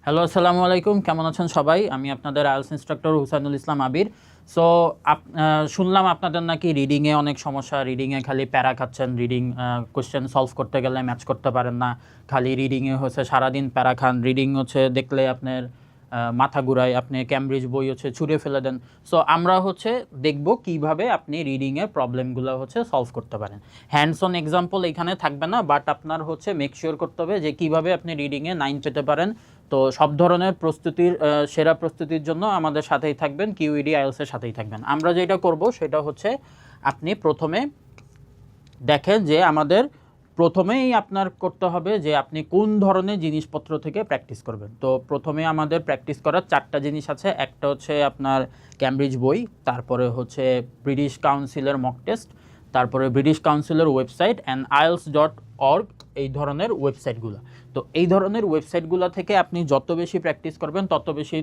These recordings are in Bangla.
হ্যালো, আসসালামু আলাইকুম। কেমন আছেন সবাই? আমি আপনাদের আইএলটিএস ইনস্ট্রাক্টর হুসাইনুল ইসলাম আবির। সো শুনলাম আপনাদের নাকি রিডিংয়ে অনেক সমস্যা, রিডিংয়ে খালি প্যারা খাচ্ছেন, রিডিং কোশ্চেন সলভ করতে গেলে ম্যাচ করতে পারেন না, খালি রিডিংয়ে হচ্ছে সারাদিন প্যারা খান, রিডিং হচ্ছে দেখলে আপনার মাথা ঘুরায়, আপনি ক্যামব্রিজ বই হচ্ছে ছুঁড়ে ফেলে দেন। সো আমরা হচ্ছে দেখব কিভাবে আপনি রিডিংয়ের প্রবলেমগুলো হচ্ছে সলভ করতে পারেন। হ্যান্ডস অন এক্সাম্পল এখানে থাকবে না, বাট আপনার হচ্ছে মেক শিওর করতে হবে যে কিভাবে আপনি রিডিংয়ে 9 পেতে পারেন। তো সব ধরনের প্রস্তুতির সেরা প্রস্তুতির জন্য আমাদের সাথেই থাকবেন, কিউইডি আইএলটিএসের সাথেই থাকবেন। আমরা যেটা করব সেটা হচ্ছে আপনি প্রথমে দেখেন যে আমাদের প্রথমেই আপনার করতে হবে যে আপনি কোন ধরনের জিনিসপত্র থেকে প্র্যাকটিস করবেন। তো প্রথমে আমাদের প্র্যাকটিস করার 4টা জিনিস আছে। একটা হচ্ছে আপনার ক্যামব্রিজ বই, তারপরে হচ্ছে ব্রিটিশ কাউন্সিলের মক টেস্ট, তারপরে ব্রিটিশ কাউন্সিলের ওয়েবসাইট অ্যান্ড ielts.org, এই ধরনের ওয়েবসাইটগুলো। তো এই ধরনের ওয়েবসাইটগুলো থেকে আপনি যত বেশি প্র্যাকটিস করবেন তত বেশি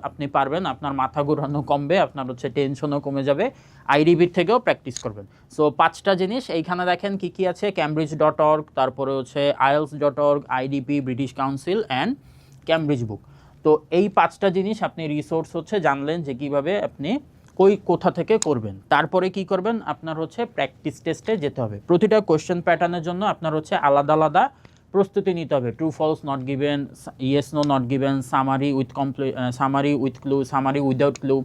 আপনি পারবেন, আপনার মাথা ঘোরানো কমবে, আপনার হচ্ছে টেনশনও কমে যাবে, আইডিবির থেকেও প্র্যাকটিস করবেন। সো 5টা জিনিস এইখানে দেখেন কি কি আছে। cambridge.org, তারপরে হচ্ছে ielts.org, IDP, British Council and Cambridge book. তো এই 5টা জিনিস আপনি রিসোর্স হচ্ছে জানলেন যে কীভাবে আপনি কোথা থেকে করবেন। তারপরে কি করবেন, আপনার হচ্ছে প্র্যাকটিস টেস্টে যেতে হবে। প্রতিটা কোশ্চেন প্যাটার্নের জন্য আপনার হচ্ছে আলাদা আলাদা প্রস্তুতি নিতে হবে। True false not given, yes no not given, summary with summary with clue, summary without clue,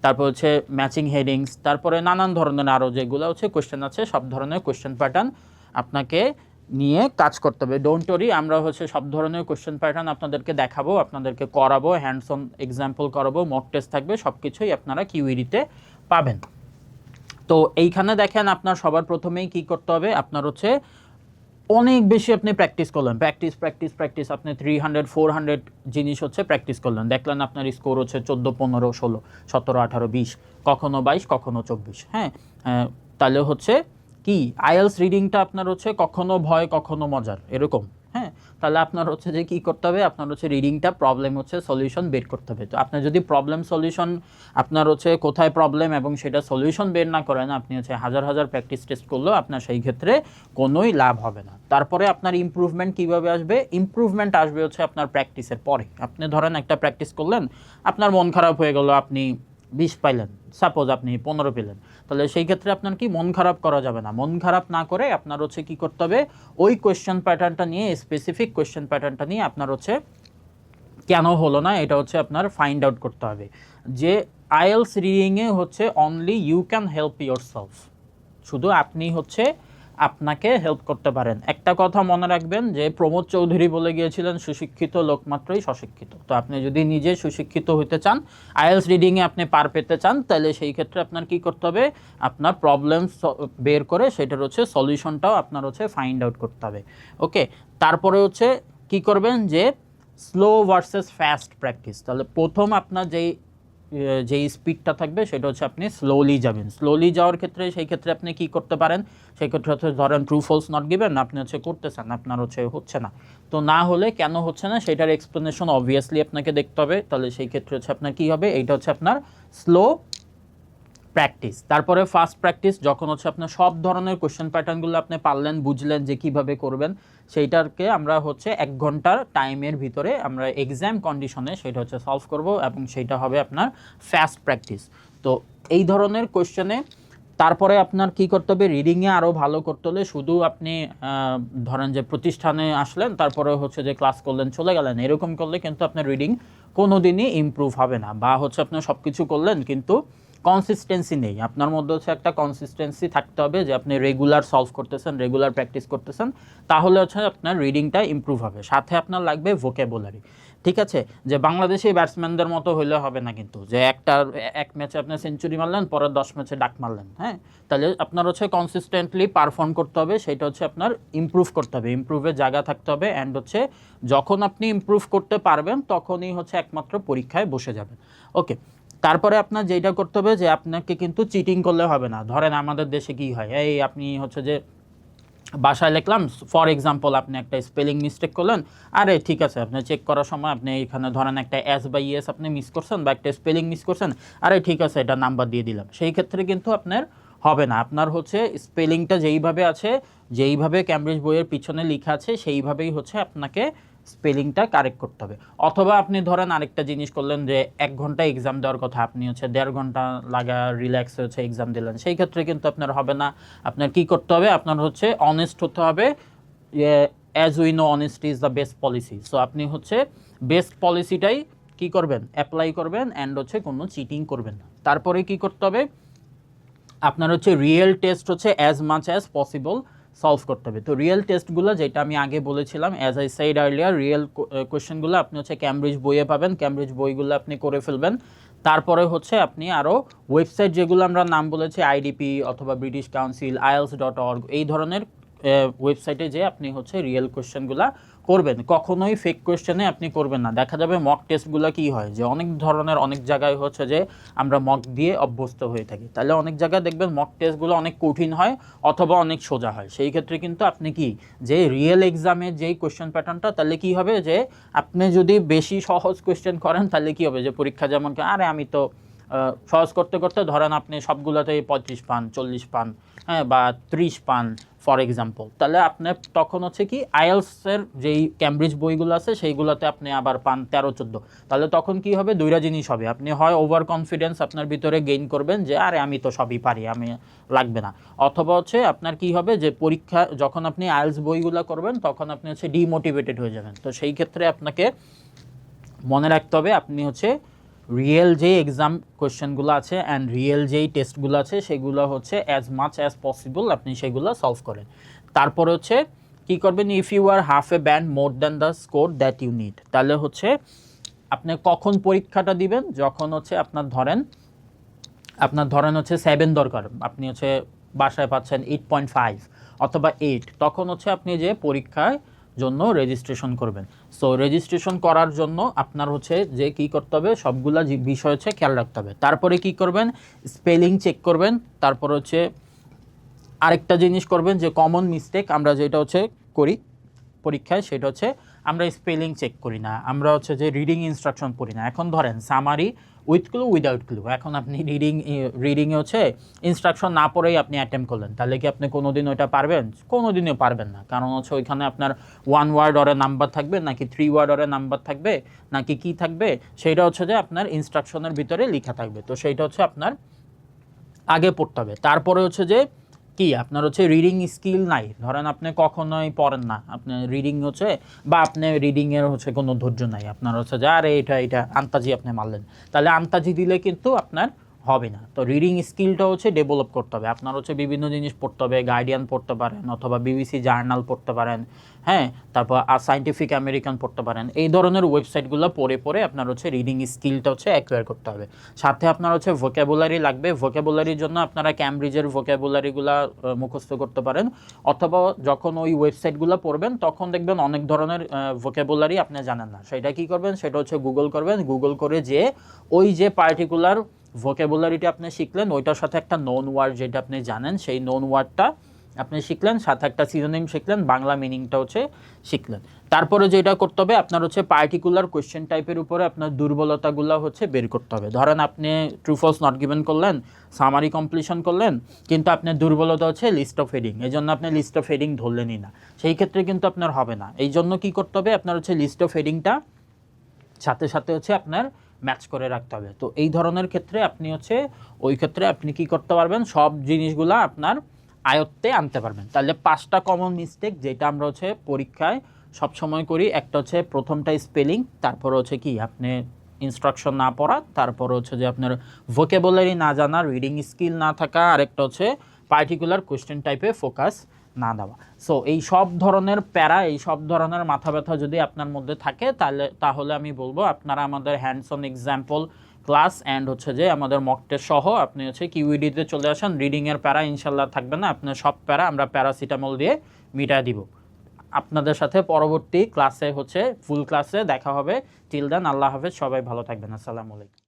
তারপর হচ্ছে ম্যাচিং হেডিংস, তারপরে নানান ধরনের আরও যেগুলো হচ্ছে কোশ্চেন আছে, সব ধরনের কোশ্চেন প্যাটার্ন আপনাকে নিয়ে কাজ করতে হবে। ডোন্ট ওয়ারি, আমরা হচ্ছে সব ধরনের কোশ্চেন প্যাটার্ন আপনাদেরকে দেখাবো, আপনাদেরকে করাবো, হ্যান্ডস অন এক্সাম্পল করাবো, মক টেস্ট থাকবে, সব কিছুই আপনারা কিউইডিতে পাবেন। তো এইখানে দেখেন আপনার সবার প্রথমেই কি করতে হবে, আপনার হচ্ছে অনেক বেশি আপনি প্র্যাকটিস করলেন, প্র্যাকটিস প্র্যাকটিস প্র্যাকটিস, আপনি 300 400 জিনিস হচ্ছে প্র্যাকটিস করলেন, দেখলেন আপনার স্কোর হচ্ছে 14 15 16 17 18 20, কখনো 22, কখনো 24। হ্যাঁ, তাহলে হচ্ছে কি আইএলস রিডিংটা আপনার হচ্ছে কখনো ভয় কখনো মজার এরকম। হ্যাঁ, তাহলে আপনার হচ্ছে যে কী করতে হবে, আপনার হচ্ছে রিডিংটা প্রবলেম হচ্ছে সলিউশন বের করতে হবে। তো আপনার যদি প্রবলেম সলিউশন আপনার হচ্ছে কোথায় প্রবলেম এবং সেটা সলিউশন বের না করেন, আপনি হচ্ছে হাজার হাজার প্র্যাকটিস টেস্ট করলেও আপনার সেই ক্ষেত্রে কোনোই লাভ হবে না। তারপরে আপনার ইমপ্রুভমেন্ট কীভাবে আসবে, ইমপ্রুভমেন্ট আসবে হচ্ছে আপনার প্র্যাকটিসের পরে। আপনি ধরেন একটা প্র্যাকটিস করলেন, আপনার মন খারাপ হয়ে গেল, আপনি 20 পাইলেন, সাপোজ আপনি 15 পেলেন, তাহলে সেই ক্ষেত্রে আপনার কি মন খারাপ করা যাবে না। মন খারাপ না করে আপনার হচ্ছে কি করতে হবে, ওই কোয়েশ্চেন প্যাটার্নটা নিয়ে, স্পেসিফিক কোয়েশ্চেন প্যাটার্নটা নিয়ে আপনার হচ্ছে কেন হলো না এটা হচ্ছে আপনার ফাইন্ড আউট করতে হবে। যে আইএলস রিডিংয়ে হচ্ছে only you can help yourself, শুধু আপনি হচ্ছে আপনাকে হেল্প করতে পারেন। একটা কথা মনে রাখবেন যে প্রমোদ চৌধুরী বলে গিয়েছিলেন, সুশিক্ষিত লোক মাত্রই সশিক্ষিত। তো আপনি যদি নিজে সুশিক্ষিত হতে চান, আইএলস রিডিংয়ে আপনি পার পেতে চান, তাহলে সেই ক্ষেত্রে আপনার কি করতে হবে, আপনার প্রবলেম বের করে সেটার হচ্ছে সলিউশনটাও আপনার হচ্ছে ফাইন্ড আউট করতে হবে। ওকে, তারপরে হচ্ছে কি করবেন যে স্লো ভার্সেস ফাস্ট প্র্যাকটিস। তাহলে প্রথম আপনার যেই স্পিডটা থাকবে সেটা হচ্ছে আপনি স্লোলি যাবেন। স্লোলি যাওয়ার ক্ষেত্রে সেই ক্ষেত্রে আপনি কি করতে পারেন, সেই ক্ষেত্রে হচ্ছে ধরেন ট্রু ফলস নট গিভেন আপনি হচ্ছে করতেছেন, আপনার হচ্ছে না। তো না হলে কেন হচ্ছে না সেটার এক্সপ্লেনেশন অবভিয়াসলি আপনাকে দেখতে হবে। তাহলে সেই ক্ষেত্রে হচ্ছে আপনার কী হবে, এইটা হচ্ছে আপনার স্লো প্র্যাকটিস। তারপরে ফাস্ট প্র্যাকটিস, যখন হচ্ছে আপনার সব ধরনের কোশ্চেন প্যাটার্নগুলো আপনি পারলেন, বুঝলেন যে কীভাবে করবেন, সেইটাকে আমরা হচ্ছে 1 ঘন্টার টাইমের ভিতরে আমরা এক্সাম কন্ডিশনে সেটা হচ্ছে সলভ করব, এবং সেইটা হবে আপনার ফাস্ট প্র্যাকটিস। তো এই ধরনের কোশ্চেনে তারপরে আপনার কি করতে হবে, রিডিংয়ে আরও ভালো করতে হলে শুধু আপনি ধরেন যে প্রতিষ্ঠানে আসলেন তারপরে হচ্ছে যে ক্লাস করলেন চলে গেলেন, এরকম করলে কিন্তু আপনার রিডিং কোনো দিনই ইমপ্রুভ হবে না। বা হচ্ছে আপনার সব কিছু করলেন কিন্তু কনসিস্টেন্সি নেই, আপনার মধ্যে হচ্ছে একটা কনসিস্টেন্সি থাকতে হবে যে আপনি রেগুলার সলভ করতেছেন, রেগুলার প্র্যাকটিস করতেছেন, তাহলে হচ্ছে আপনার রিডিংটা ইমপ্রুভ হবে। সাথে আপনার লাগবে ভোকাবুলারি। ঠিক আছে, যে বাংলাদেশি ব্যাটসম্যানদের মতো হইলে হবে না কিন্তু, যে এক ম্যাচে আপনি সেঞ্চুরি মারলেন, পরের 10 ম্যাচে ডাক মারলেন। হ্যাঁ, তাহলে আপনার হচ্ছে কনসিস্টেন্টলি পারফর্ম করতে হবে, সেটা হচ্ছে আপনার ইমপ্রুভ করতে হবে, ইমপ্রুভের জায়গা থাকতে হবে। অ্যান্ড হচ্ছে যখন আপনি ইমপ্রুভ করতে পারবেন তখনই হচ্ছে একমাত্র পরীক্ষায় বসে যাবেন। ওকে, তারপরে আপনার যেটা করতে হবে যে আপনাকে কিন্তু চিটিং করলে হবে না। ধরেন আমাদের দেশে কি হয়, এই আপনি হচ্ছে যে বাসায় লিখলাম, ফর এক্সাম্পল আপনি একটা স্পেলিং মিস্টেক করলেন, আরে ঠিক আছে, আপনি চেক করার সময় আপনি এখানে ধরেন একটা এস বা ইএস আপনি মিস করছেন বা একটা স্পেলিং মিস করছেন, আরে ঠিক আছে এটা নাম্বার দিয়ে দিলাম, সেই ক্ষেত্রে কিন্তু আপনার হবে না। আপনার হচ্ছে স্পেলিংটা যেইভাবে আছে, যেইভাবে ক্যামব্রিজ বইয়ের পিছনে লেখা আছে সেইভাবেই হচ্ছে আপনাকে স্পেলিংটা কারেক্ট করতে হবে। অথবা আপনি ধরেন আরেকটা জিনিস করলেন যে 1 ঘন্টা এক্সাম দেওয়ার কথা, আপনি হচ্ছে 1.5 ঘন্টা লাগা রিল্যাক্স হচ্ছে এক্সাম দিলেন, সেই ক্ষেত্রে কিন্তু আপনার হবে না। আপনার কি করতে হবে, আপনার হচ্ছে অনেস্ট হতে হবে। As we know honesty is the best policy. So আপনি হচ্ছে বেস্ট পলিসিটাই কি করবেন, অ্যাপ্লাই করবেন, অ্যান্ড হচ্ছে কোনো চিটিং করবেন না। তারপরে কি করতে হবে, আপনার হচ্ছে রিয়েল টেস্ট হচ্ছে as much as possible solve করতে হবে। তো রিয়েল টেস্টগুলো যেটা আমি আগে বলেছিলাম, as I said earlier, real কোয়েশ্চেনগুলো আপনি হচ্ছে ক্যামব্রিজ বইয়ে পাবেন, ক্যামব্রিজ বইগুলো আপনি করে ফেলবেন। তারপরে হচ্ছে আপনি আরও ওয়েবসাইট যেগুলো আমরা নাম বলেছি, আইডিপি অথবা ব্রিটিশ কাউন্সিল, IELTS.org, এই ধরনের ওয়েবসাইটে যে আপনি হচ্ছে রিয়েল কোয়েশ্চেনগুলো করবেন। কখনোই ফেক কোয়েশ্চেনে আপনি করবেন না। দেখা যাবে মক টেস্টগুলো কি হয়, যে অনেক ধরনের অনেক জায়গায় হচ্ছে যে আমরা মক দিয়ে অভ্যস্ত হয়ে থাকি, তাহলে অনেক জায়গায় দেখবেন মক টেস্টগুলো অনেক কঠিন হয় অথবা অনেক সোজা হয়। সেই ক্ষেত্রে কিন্তু আপনি কি, যে রিয়েল এক্সামে যেই কোয়েশ্চেন প্যাটার্নটা, তাহলে কি হবে, যে আপনি যদি বেশি সহজ কোয়েশ্চেন করেন তাহলে কি হবে, যে পরীক্ষা যেমন আরে আমি তো সহজ করতে করতে ধরেন আপনি সবগুলোতেই 35 পান, 40 পান, হ্যাঁ, বা 30 পান ফর এক্সাম্পল, তাহলে আপনার তখন হচ্ছে কি আইএলসের যেই ক্যামব্রিজ বইগুলো আছে সেইগুলোতে আপনি আবার পান 13-14, তাহলে তখন কি হবে, দুইটা জিনিস হবে। আপনি হয় ওভার কনফিডেন্স আপনার ভিতরে গেইন করবেন যে আরে আমি তো সবই পারি, আমি লাগবে না, অথবা হচ্ছে আপনার কি হবে, যে পরীক্ষা যখন আপনি আইএলস বইগুলো করবেন তখন আপনি হচ্ছে ডিমোটিভেটেড হয়ে যাবেন। তো সেই ক্ষেত্রে আপনাকে মনে রাখতে হবে আপনি হচ্ছে রিয়েল যেই এক্সাম কোয়েশ্চেনগুলো আছে অ্যান্ড রিয়েল যেই টেস্টগুলো আছে সেগুলো হচ্ছে অ্যাজ মাচ অ্যাজ পসিবল আপনি সেগুলো সলভ করেন। তারপরে হচ্ছে কি করবেন, if you are half a band more than the score that you need, তাহলে হচ্ছে আপনি কখন পরীক্ষাটা দিবেন, যখন হচ্ছে আপনার ধরেন হচ্ছে 7 দরকার, আপনি হচ্ছে বাসায় পাচ্ছেন 8.5 অথবা 8, তখন হচ্ছে আপনি যে পরীক্ষায় জন্য রেজিস্ট্রেশন করবেন। সো রেজিস্ট্রেশন করার জন্য আপনার হচ্ছে যে কি করতে হবে, সবগুলা বিষয় হচ্ছে খেয়াল রাখতে হবে। তারপরে কি করবেন, স্পেলিং চেক করবেন। তারপর হচ্ছে আরেকটা জিনিস করবেন, যে কমন মিস্টেক আমরা যেটা হচ্ছে করি পরীক্ষায়, সেটা হচ্ছে আমরা স্পেলিং চেক করি না, আমরা হচ্ছে যে রিডিং ইনস্ট্রাকশন পড়ি না। এখন ধরেন summary with clue without clue, এখন আপনি রিডিংয়ে হচ্ছে ইনস্ট্রাকশন না পড়েই আপনি অ্যাটেম্প করলেন, তাহলে কি আপনি কোনোদিন ওইটা পারবেন? কোনোদিনও পারবেন না। কারণ হচ্ছে ওইখানে আপনার 1 ওয়ার্ড অরে নাম্বার থাকবে, নাকি 3 ওয়ার্ড অরে নাম্বার থাকবে, নাকি কি থাকবে, সেইটা হচ্ছে যে আপনার ইনস্ট্রাকশনের ভিতরে লেখা থাকবে। তো সেইটা হচ্ছে আপনার আগে পড়তে হবে। তারপরে হচ্ছে যে কি, আপনার হচ্ছে রিডিং স্কিল নাই, ধরেন আপনি কখনোই পড়েন না, আপনি রিডিং হচ্ছে, বা আপনি রিডিংয়ের হচ্ছে কোনো ধৈর্য নাই, আপনার হচ্ছে যে আরে এটা আন্তাজি আপনি মারলেন, তাহলে আন্তাজি দিলে কিন্তু আপনার হবে না। তো রিডিং স্কিলটা হচ্ছে ডেভেলপ করতে হবে। আপনার হচ্ছে বিভিন্ন জিনিস পড়তে হবে, গার্ডিয়ান পড়তে পারেন অথবা BBC জার্নাল পড়তে পারেন, হ্যাঁ, তারপর সায়েন্টিফিক আমেরিকান পড়তে পারেন। এই ধরনের ওয়েবসাইটগুলো পড়ে আপনার হচ্ছে রিডিং স্কিলটা হচ্ছে অ্যাকোয়ার করতে হবে। সাথে আপনার হচ্ছে ভোকাবুলারি লাগবে। ভোকাবুলারির জন্য আপনারা ক্যামব্রিজের ভোকাবুলারিগুলো মুখস্থ করতে পারেন, অথবা যখন ওই ওয়েবসাইটগুলো পড়বেন তখন দেখবেন অনেক ধরনের ভোকাবুলারি আপনি জানেন না, সেটা কি করবেন, সেটা হচ্ছে গুগল করবেন। গুগল করে যে ওই যে পার্টিকুলার ভোকাবুলারিটি আপনি শিখলেন ওইটার সাথে একটা নোন ওয়ার্ড যেটা আপনি জানেন, সেই নোন ওয়ার্ডটা আপনি শিখলেন, সাথে একটা সিনোনিম শিখলেন, বাংলা মিনিংটা হচ্ছে শিখলেন। তারপরে যেটা করতে হবে, আপনার হচ্ছে পার্টিকুলার কোয়েশ্চেন টাইপের উপরে আপনার দুর্বলতাগুলো হচ্ছে বের করতে হবে। ধরেন আপনি ট্রু ফলস নট গিভেন করলেন, সামারি কমপ্লিশন করলেন, কিন্তু আপনার দুর্বলতা হচ্ছে লিস্ট অফ হেডিং, এই জন্য আপনি লিস্ট অফ হেডিং ধরলেনই না, সেই ক্ষেত্রে কিন্তু আপনার হবে না। এই জন্য কী করতে হবে, আপনার হচ্ছে লিস্ট অফ হেডিংটা সাথে সাথে হচ্ছে আপনার ম্যাচ করে রাখতে হবে। তো এই ধরনের ক্ষেত্রে আপনি হচ্ছে ওই ক্ষেত্রে আপনি কি করতে পারবেন, সব জিনিসগুলো আপনার আয়ত্তে আনতে পারবেন। তাহলে 5টা কমন মিস্টেক যেটা আমরা হচ্ছে পরীক্ষায় সবসময় করি, একটা হচ্ছে প্রথমটা স্পেলিং, তারপর হচ্ছে কি আপনি ইনস্ট্রাকশন না পড়া, তারপর হচ্ছে যে আপনার ভোকাবুলারি না জানা, রিডিং স্কিল না থাকা, আরেকটা হচ্ছে পার্টিকুলার কোয়েশ্চেন টাইপে ফোকাস না দেওয়া। সো এই সব ধরনের প্যারা, এই সব ধরনের মাথা ব্যথা যদি আপনার মধ্যে থাকে তাহলে আমি বলবো আপনারা আমাদের hands on example class and হচ্ছে যে আমাদের মক টেস্ট সহ আপনি হচ্ছে কিউইডিতে চলে আসেন। রিডিংয়ের প্যারা ইনশাল্লাহ থাকবে না, আপনার সব প্যারা আমরা প্যারাসিটামল দিয়ে মিটায় দিব। আপনাদের সাথে পরবর্তী ক্লাসে হচ্ছে ফুল ক্লাসে দেখা হবে। টিল দেন আল্লাহ হাফেজ, সবাই ভালো থাকবেন। আসসালামু আলাইকুম।